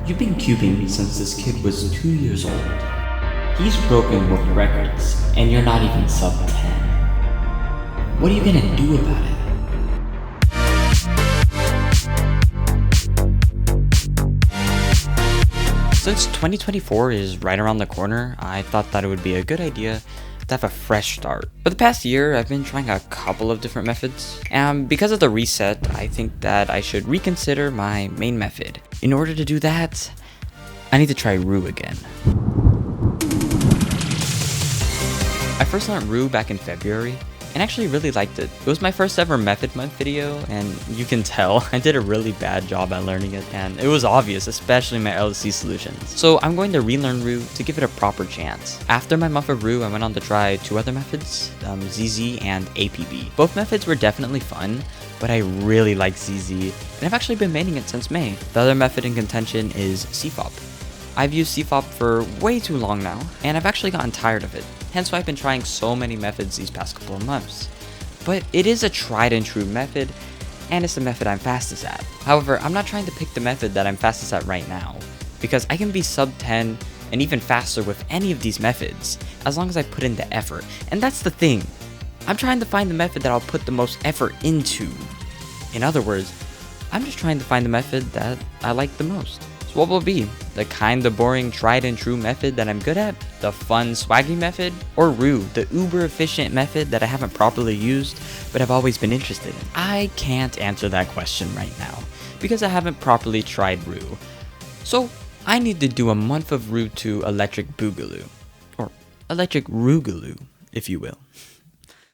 You've been cubing since this kid was 2 years old. He's broken world records, and you're not even sub 10. What are you gonna do about it? Since 2024 is right around the corner, I thought that it would be a good idea to have a fresh start. For the past year, I've been trying a couple of different methods, and because of the reset, I think that I should reconsider my main method. In order to do that, I need to try Roux again. I first learned Roux back in February, and actually really liked it. It was my first ever method month video, and you can tell I did a really bad job at learning it, and it was obvious, especially my LC solutions. So I'm going to relearn Roux to give it a proper chance. After my Month of Roux, I went on to try two other methods, ZZ and APB. Both methods were definitely fun, but I really like ZZ, and I've actually been maining it since May. The other method in contention is CFOP. I've used CFOP for way too long now, and I've actually gotten tired of it. Hence why I've been trying so many methods these past couple of months. But it is a tried and true method, and it's the method I'm fastest at. However, I'm not trying to pick the method that I'm fastest at right now, because I can be sub 10 and even faster with any of these methods, as long as I put in the effort. And that's the thing. I'm trying to find the method that I'll put the most effort into. In other words, I'm just trying to find the method that I like the most. So what will it be? The kinda boring tried and true method that I'm good at? The fun swaggy method? Or Roux, the uber efficient method that I haven't properly used but have always been interested in? I can't answer that question right now because I haven't properly tried Roux. So I need to do a Month of Roux to electric Boogaloo. Or electric Rouxgaloo, if you will.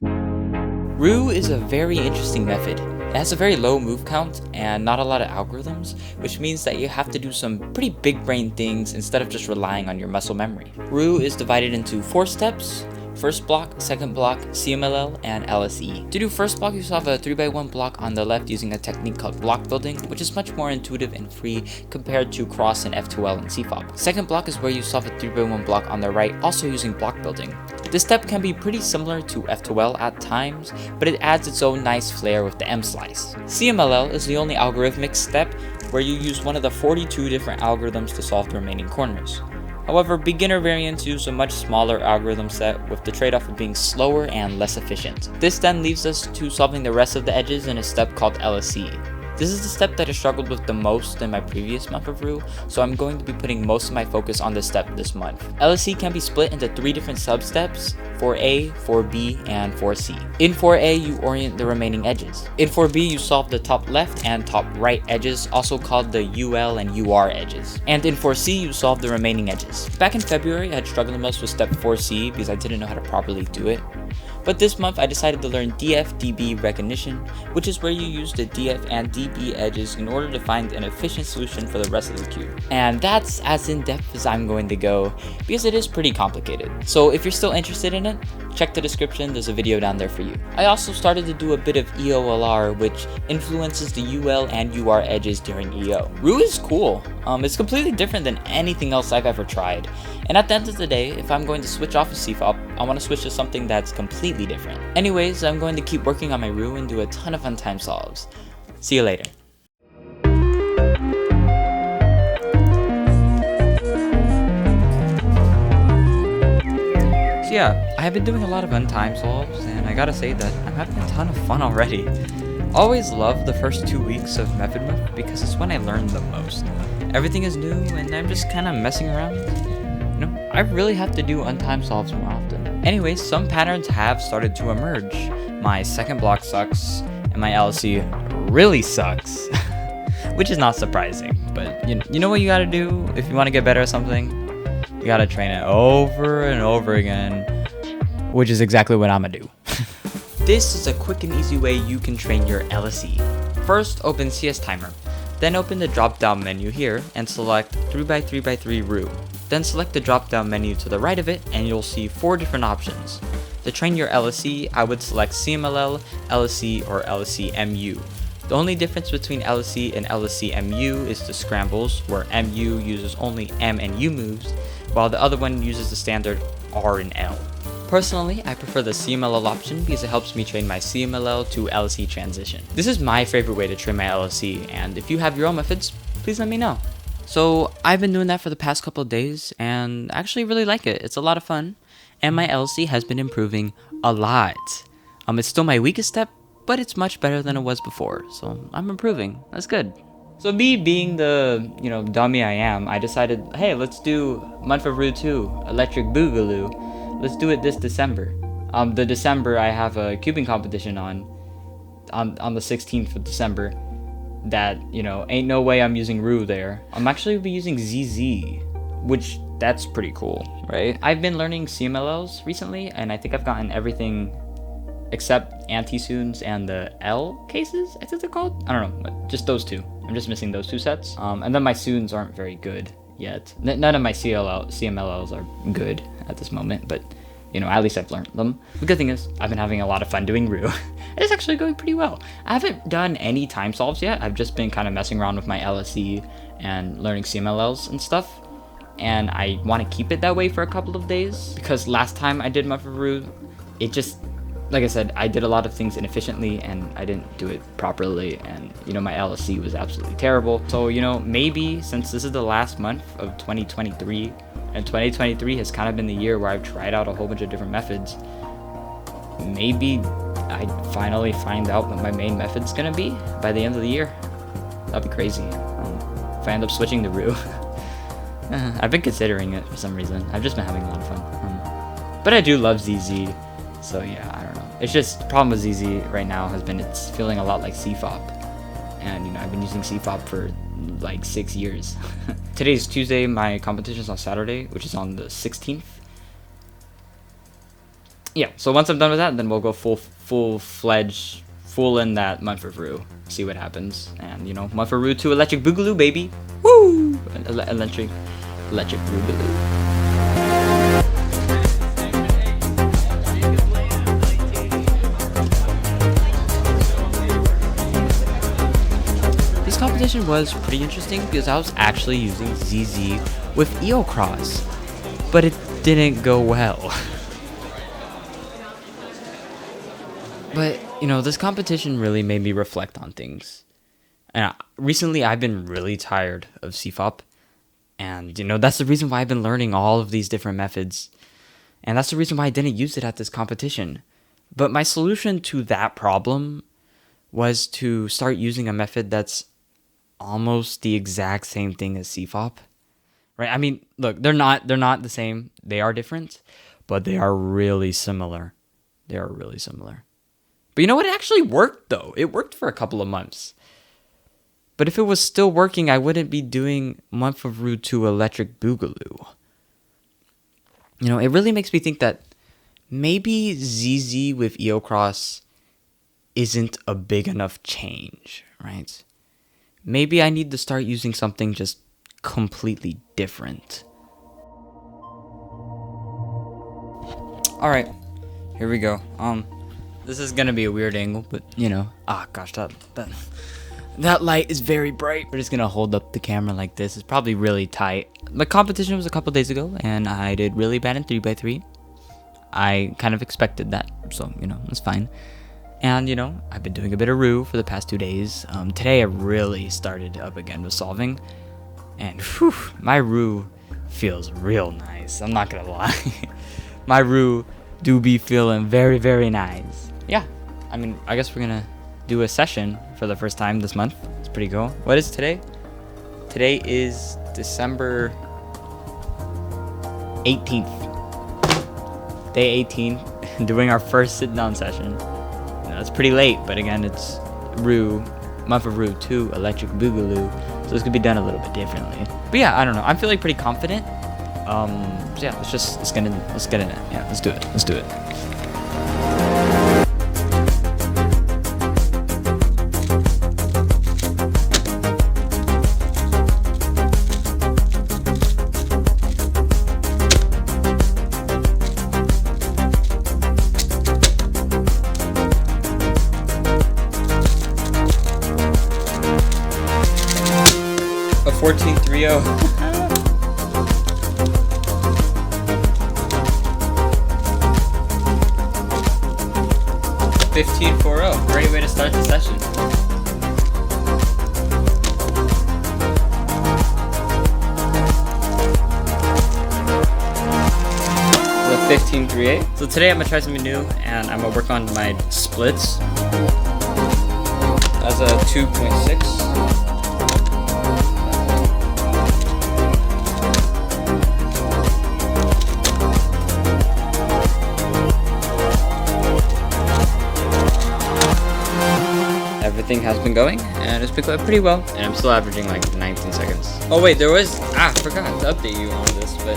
Roux is a very interesting method. It has a very low move count and not a lot of algorithms, which means that you have to do some pretty big brain things instead of just relying on your muscle memory. Roux is divided into 4 steps: first block, second block, CMLL, and LSE. To do first block, you solve a 3x1 block on the left using a technique called block building, which is much more intuitive and free compared to cross and F2L and CFOP. Second block is where you solve a 3x1 block on the right, also using block building. This step can be pretty similar to F2L at times, but it adds its own nice flair with the M slice. CMLL is the only algorithmic step where you use one of the 42 different algorithms to solve the remaining corners. However, beginner variants use a much smaller algorithm set with the trade-off of being slower and less efficient. This then leaves us to solving the rest of the edges in a step called LSE. This is the step that I struggled with the most in my previous Month of Roux, so I'm going to be putting most of my focus on this step this month. LSE can be split into 3 different sub-steps: 4A, 4B, and 4C. In 4A, you orient the remaining edges. In 4B, you solve the top left and top right edges, also called the UL and UR edges. And in 4C, you solve the remaining edges. Back in February, I had struggled the most with step 4C because I didn't know how to properly do it. But this month, I decided to learn DF-DB recognition, which is where you use the DF and DB edges in order to find an efficient solution for the rest of the cube. And that's as in-depth as I'm going to go, because it is pretty complicated. So if you're still interested in it, check the description, there's a video down there for you. I also started to do a bit of EOLR, which influences the UL and UR edges during EO. Roux is cool. It's completely different than anything else I've ever tried. And at the end of the day, if I'm going to switch off of CFOP, I want to switch to something that's completely different. Anyways, I'm going to keep working on my Roux and do a ton of fun time solves. See you later. So yeah, I have been doing a lot of untime solves, and I gotta say that I'm having a ton of fun already. Always loved the first 2 weeks of Method Month because it's when I learned the most. Everything is new and I'm just kind of messing around. You know, I really have to do untime solves more often. Anyways, some patterns have started to emerge. My second block sucks, and my LC really sucks. Which is not surprising, but you know what you gotta do if you want to get better at something? You gotta train it over and over again, which is exactly what I'm gonna do. This is a quick and easy way you can train your LSE. First, open CS Timer. Then open the drop-down menu here and select 3x3x3 Roux. Then select the drop-down menu to the right of it and you'll see 4 different options. To train your LSE, I would select CMLL, LSE, or LSE MU. The only difference between LSE and LSE MU is the scrambles, where MU uses only M and U moves, while the other one uses the standard R and L. Personally, I prefer the CMLL option because it helps me train my CMLL to LSE transition. This is my favorite way to train my LSE, and if you have your own methods, please let me know. So I've been doing that for the past couple of days and actually really like it. It's a lot of fun. And my LC has been improving a lot. It's still my weakest step, but it's much better than it was before. So I'm improving. That's good. So me being the, dummy I am, I decided, hey, let's do Month of Roux 2, Electric Boogaloo. Let's do it this December. The December I have a cubing competition on the 16th of December. That, ain't no way I'm using Roux there. I'm actually be using ZZ, which that's pretty cool, right? I've been learning CMLLs recently, and I think I've gotten everything except anti-soons and the L cases, I think they're called. I don't know, just those two. I'm just missing those two sets. And then my soons aren't very good yet. None of my CMLLs are good at this moment, but at least I've learned them. The good thing is, I've been having a lot of fun doing Roux. It's actually going pretty well. I haven't done any time solves yet. I've just been kind of messing around with my LSE and learning CMLLs and stuff. And I want to keep it that way for a couple of days. Because last time I did Month of Roux, it just, like I said, I did a lot of things inefficiently and I didn't do it properly. And, my LSE was absolutely terrible. So, maybe since this is the last month of 2023, and 2023 has kind of been the year where I've tried out a whole bunch of different methods. Maybe I finally find out what my main method's gonna be by the end of the year. That'd be crazy. If I end up switching to Roux. I've been considering it for some reason. I've just been having a lot of fun. But I do love ZZ. So yeah, I don't know. It's just, the problem with ZZ right now has been it's feeling a lot like CFOP. And I've been using CFOP for like 6 years. Today's Tuesday, my competition's on Saturday, which is on the 16th. Yeah, so once I'm done with that, then we'll go full-fledged, full in that Month of Roux. See what happens. And, Month of Roux 2 Electric Boogaloo, baby. Woo! Electric Boogaloo. This competition was pretty interesting because I was actually using ZZ with Eocross, but it didn't go well. But, this competition really made me reflect on things. And recently I've been really tired of CFOP. And, that's the reason why I've been learning all of these different methods. And that's the reason why I didn't use it at this competition. But my solution to that problem was to start using a method that's almost the exact same thing as CFOP. Right? I mean, look, they're not the same. They are different, but they are really similar. They are really similar. But you know what? It actually worked, though. It worked for a couple of months. But if it was still working, I wouldn't be doing Month of Roux 2 Electric Boogaloo. It really makes me think that maybe ZZ with Eocross isn't a big enough change, right? Maybe I need to start using something just completely different. Alright, here we go. This is gonna be a weird angle, but gosh, that light is very bright. We're just gonna hold up the camera like this. It's probably really tight. My competition was a couple days ago, and I did really bad in 3x3. I kind of expected that, so it's fine. And I've been doing a bit of Roux for the past 2 days. Today I really started up again with solving, and whew, my Roux feels real nice. I'm not gonna lie, my Roux do be feeling very, very nice. Yeah, I mean, I guess we're gonna do a session for the first time this month. It's pretty cool. What is today? Today is December 18th. Day 18, doing our first sit-down session. It's pretty late, but again, it's Month of Roux 2 Electric Boogaloo, so this could be done a little bit differently. But yeah, I don't know. I'm feeling pretty confident. So yeah, let's get in it. Yeah, let's do it. A 14.30. 15.40. Great way to start the session. 1538. So today I'm gonna try something new, and I'm gonna work on my splits. That's a 2.6. Everything has been going, and it's been going pretty well, and I'm still averaging like 19 seconds. Oh wait, I forgot to update you on this, but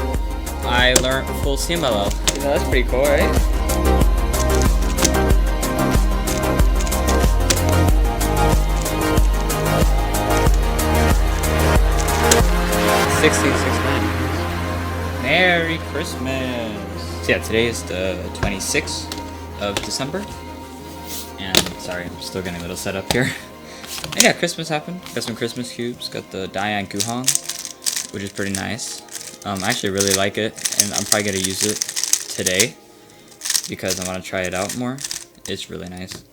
I learned full CMLL. You know, that's pretty cool, right? Merry Christmas! So yeah, today is the 26th of December. And sorry, I'm still getting a little set up here. And yeah, Christmas happened. Got some Christmas cubes. Got the Diane Guhong, which is pretty nice. I actually really like it, and I'm probably gonna use it today because I want to try it out more. It's really nice.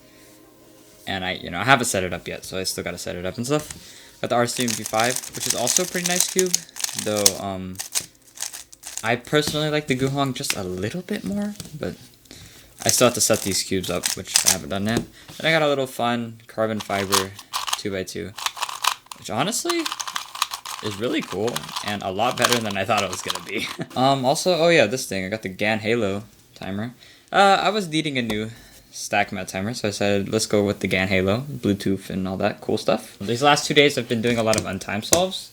And I haven't set it up yet, so I still gotta set it up and stuff. Got the RCMP5, which is also a pretty nice cube, though. I personally like the Guhong just a little bit more, but I still have to set these cubes up, which I haven't done yet. And I got a little fun carbon fiber 2x2, which honestly is really cool and a lot better than I thought it was gonna be. Also, oh yeah, this thing, I got the GAN Halo timer. I was needing a new stack mat timer, so I said let's go with the GAN Halo, Bluetooth and all that cool stuff. These last 2 days I've been doing a lot of untimed solves,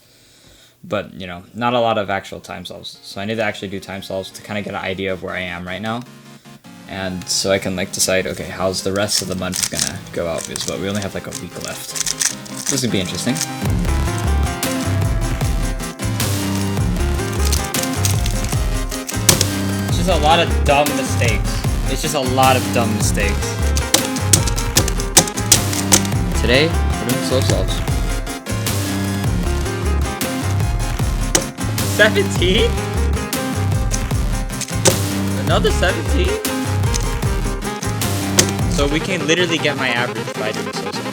but not a lot of actual time solves. So I need to actually do time solves to kind of get an idea of where I am right now. And so I can decide, okay, how's the rest of the month gonna go out, because we only have like a week left. This is gonna be interesting. It's just a lot of dumb mistakes. Today, we're doing slow solves. 17? Another 17? So we can literally get my average by doing slow solves.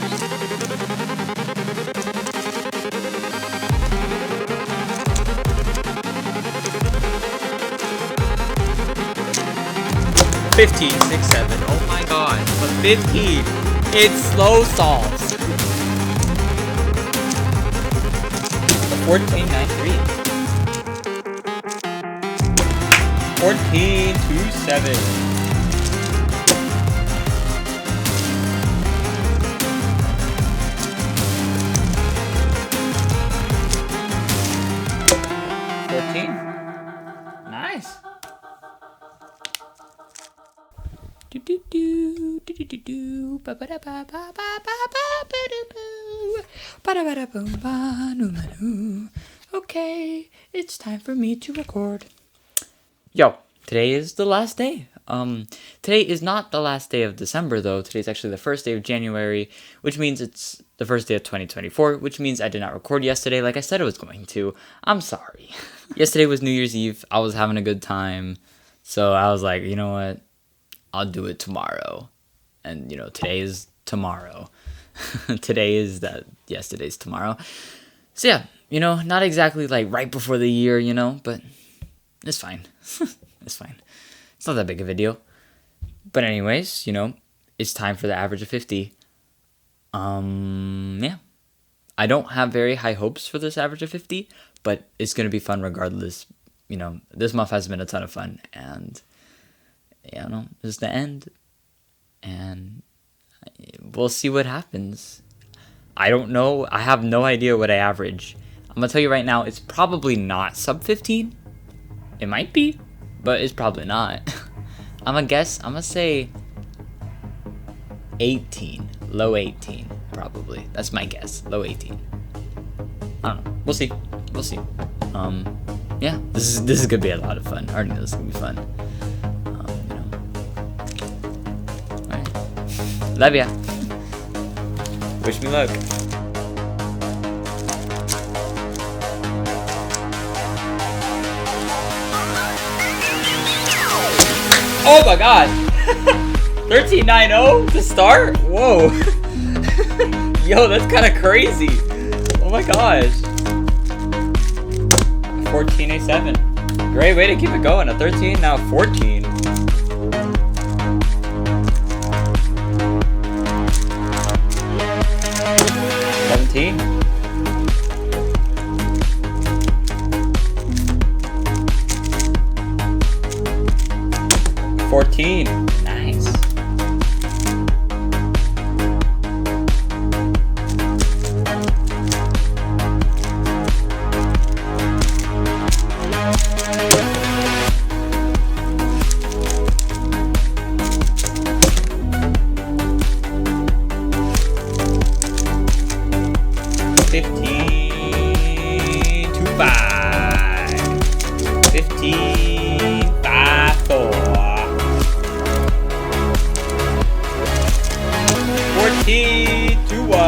$15, $6, $7. Oh my god. But 15. It's slow solves. 14.93. 14.27. 14. Nice. Do do do do do do do ba ba da ba ba ba ba ba ba da boo ba da ba da boom ba no ma no. Okay, it's time for me to record. Yo, today is the last day. Today is not the last day of December though. Today's actually the first day of January, which means it's the first day of 2024, which means I did not record yesterday like I said I was going to. I'm sorry. Yesterday was New Year's Eve. I was having a good time. So I was like, you know what? I'll do it tomorrow. And, today is tomorrow. Today's tomorrow. So yeah, not exactly like right before the year, but it's fine. It's fine. It's not that big of a deal. But anyways, it's time for the average of 50. Yeah. I don't have very high hopes for this average of 50, but it's going to be fun regardless. This month has been a ton of fun, and this is the end, and we'll see what happens. I don't know. I have no idea what I average. I'm going to tell you right now, it's probably not sub 15. It might be, but it's probably not. I'm going to say 18, low 18, probably. That's my guess, low 18. I don't know. We'll see. Yeah, this is going to be a lot of fun. I already know this is going to be fun. Alright. Love ya. Wish me luck. Oh my god! 13.90 to start? Whoa! Yo, that's kind of crazy. Oh my gosh. 14.87. Great way to keep it going. A 13, now 14. 17. 14. Nice. 15 to 5. 15 5 4. 14 to 1.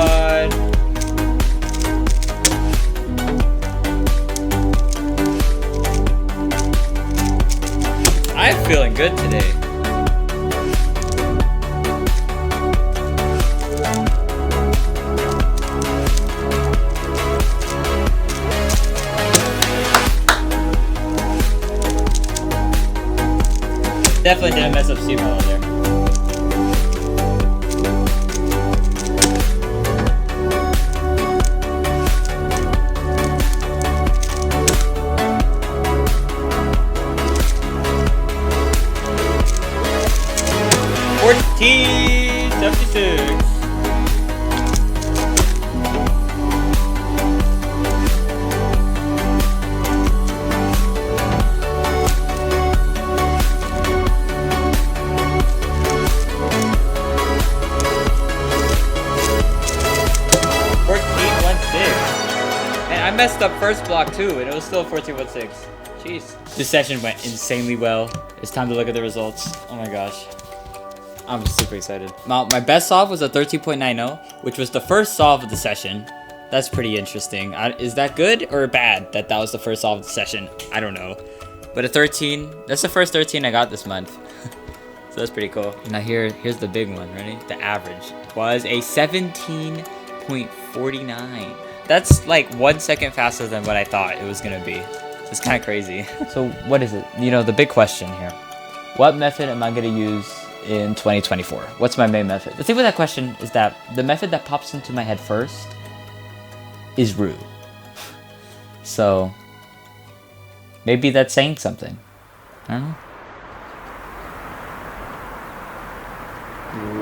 I'm feeling good today. Definitely didn't mess up C-Mellow there. $14.76. I messed up first block too, and it was still 14.16. Jeez. This session went insanely well. It's time to look at the results. Oh my gosh. I'm super excited. My best solve was a 13.90, which was the first solve of the session. That's pretty interesting. Is that good or bad that was the first solve of the session? I don't know. But a 13, that's the first 13 I got this month. So that's pretty cool. Now here's the big one, ready? The average was a 17.49. That's like 1 second faster than what I thought it was gonna be. It's kind of crazy. So what is it? You know, the big question here. What method am I gonna use in 2024? What's my main method? The thing with that question is that the method that pops into my head first is Roux. So maybe that's saying something. I don't know.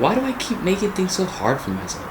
Why do I keep making things so hard for myself?